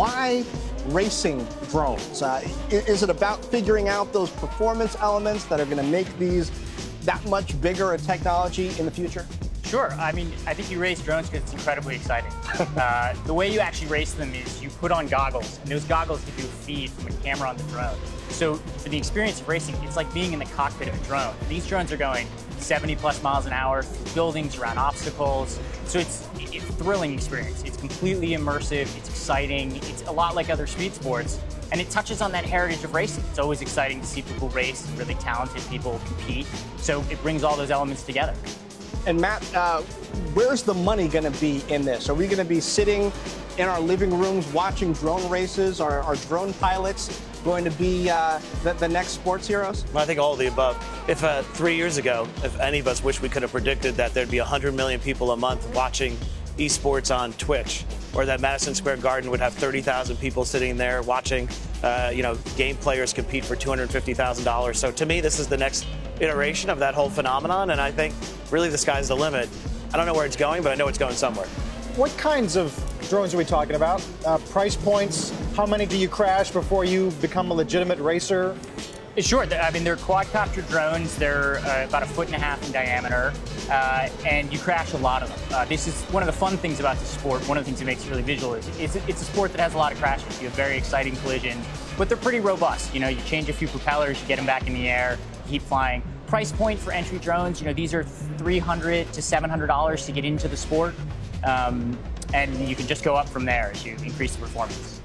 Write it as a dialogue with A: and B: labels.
A: Why racing drones? Is it about figuring out those performance elements that are going to make these that much bigger a technology in the future?
B: Sure. I mean, I think you race drones because it's incredibly exciting. The way you actually race them is you put on goggles, and those goggles give you a feed from a camera on the drone. So for the experience of racing, it's like being in the cockpit of a drone. These drones are going 70+ miles an hour through buildings, around obstacles. So it's a thrilling experience. It's completely immersive. It's exciting. It's a lot like other speed sports. And it touches on that heritage of racing. It's always exciting to see people race and really talented people compete. So it brings all those elements together.
A: And Matt, where's the money going to be in this? Are we going to be sitting in our living rooms watching drone races? Are drone pilots going to be the next sports heroes?
C: I think all of the above. If 3 years ago, if any of us wish we could have predicted that there'd be 100 million people a month watching esports on Twitch, or that Madison Square Garden would have 30,000 people sitting there watching, game players compete for $250,000. So to me, this is the next iteration of that whole phenomenon, and I think really the sky's the limit. I don't know where it's going, but I know it's going somewhere.
D: What kinds of drones are we talking about? Price points? How many do you crash before you become a legitimate racer?
B: Sure. I mean, they're quadcopter drones. They're about 1.5 feet in diameter, and you crash a lot of them. This is one of the fun things about the sport. One of the things that makes it really visual is it's a sport that has a lot of crashes. You have very exciting collisions, but they're pretty robust. You change a few propellers, you get them back in the air, keep flying. Price point for entry drones, these are $300 to $700 to get into the sport, and you can just go up from there as you increase the performance.